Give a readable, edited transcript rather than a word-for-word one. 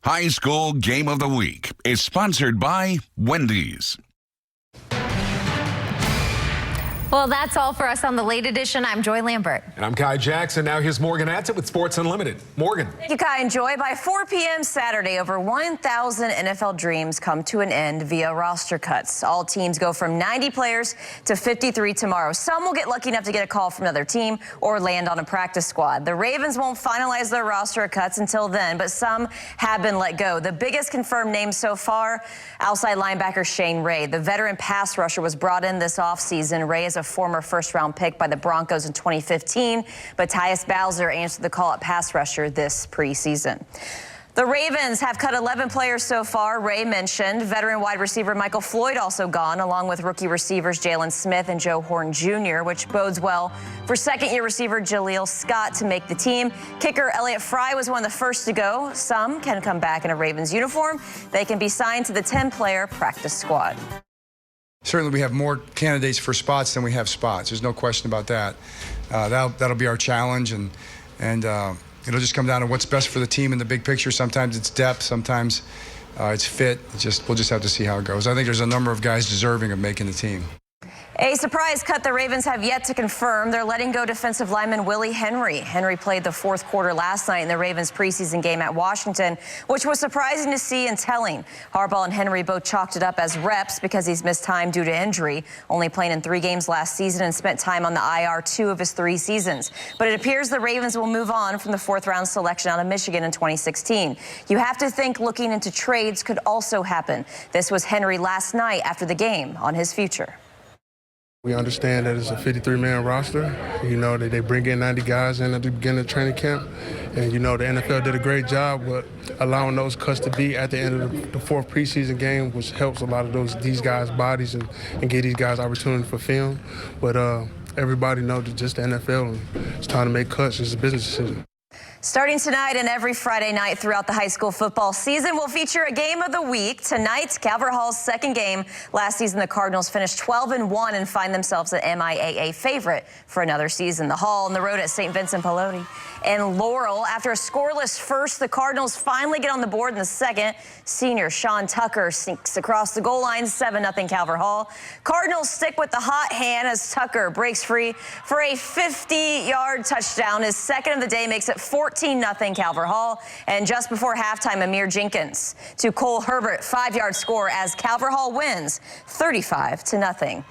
High School Game of the Week is sponsored by Wendys. Well, that's all for us on the late edition. I'm Joy Lambert. And I'm Kai Jackson. Now here's Morgan Atzett with Sports Unlimited. Morgan. Thank you, Kai and Joy. By 4 p.m. Saturday, over 1,000 NFL dreams come to an end via roster cuts. All teams go from 90 players to 53 tomorrow. Some will get lucky enough to get a call from another team or land on a practice squad. The Ravens won't finalize their roster cuts until then, but some have been let go. The biggest confirmed name so far, outside linebacker Shane Ray. The veteran pass rusher was brought in this offseason. Ray is a former first-round pick by the Broncos in 2015, but Tyus Bowser answered the call at pass rusher this preseason. The Ravens have cut 11 players so far. Ray mentioned veteran wide receiver Michael Floyd also gone, along with rookie receivers Jalen Smith and Joe Horn Jr., which bodes well for second-year receiver Jaleel Scott to make the team. Kicker Elliott Fry was one of the first to go. Some can come back in a Ravens uniform. They can be signed to the 10-player practice squad. Certainly we have more candidates for spots than we have spots. There's no question about that. That'll be our challenge, and it'll just come down to what's best for the team in the big picture. Sometimes it's depth, sometimes it's fit. We'll just have to see how it goes. I think there's a number of guys deserving of making the team. A surprise cut the Ravens have yet to confirm. They're letting go defensive lineman Willie Henry. Henry played the fourth quarter last night in the Ravens preseason game at Washington, which was surprising to see and telling. Harbaugh and Henry both chalked it up as reps because he's missed time due to injury, only playing in 3 games last season and spent time on the IR 2 of his 3 seasons. But it appears the Ravens will move on from the 4th-round selection out of Michigan in 2016. You have to think looking into trades could also happen. This was Henry last night after the game on his future. We understand that it's a 53-man roster. You know that they bring in 90 guys in at the beginning of training camp. And you know the NFL did a great job with allowing those cuts to be at the end of the 4th preseason game, which helps a lot of these guys' bodies and give these guys opportunity for film. But everybody knows that just the NFL, and it's time to make cuts. It's a business decision. Starting tonight and every Friday night throughout the high school football season, we'll feature a game of the week. Tonight, Calvert Hall's second game. Last season, the Cardinals finished 12-1 and find themselves an MIAA favorite for another season. The Hall on the road at St. Vincent Pallotti. And Laurel, after a scoreless first, the Cardinals finally get on the board in the second. Senior Sean Tucker sneaks across the goal line, 7-0 Calvert Hall. Cardinals stick with the hot hand as Tucker breaks free for a 50-yard touchdown. His second of the day makes it 14-0 Calvert Hall. And just before halftime, Amir Jenkins to Cole Herbert, 5-yard score as Calvert Hall wins 35-0.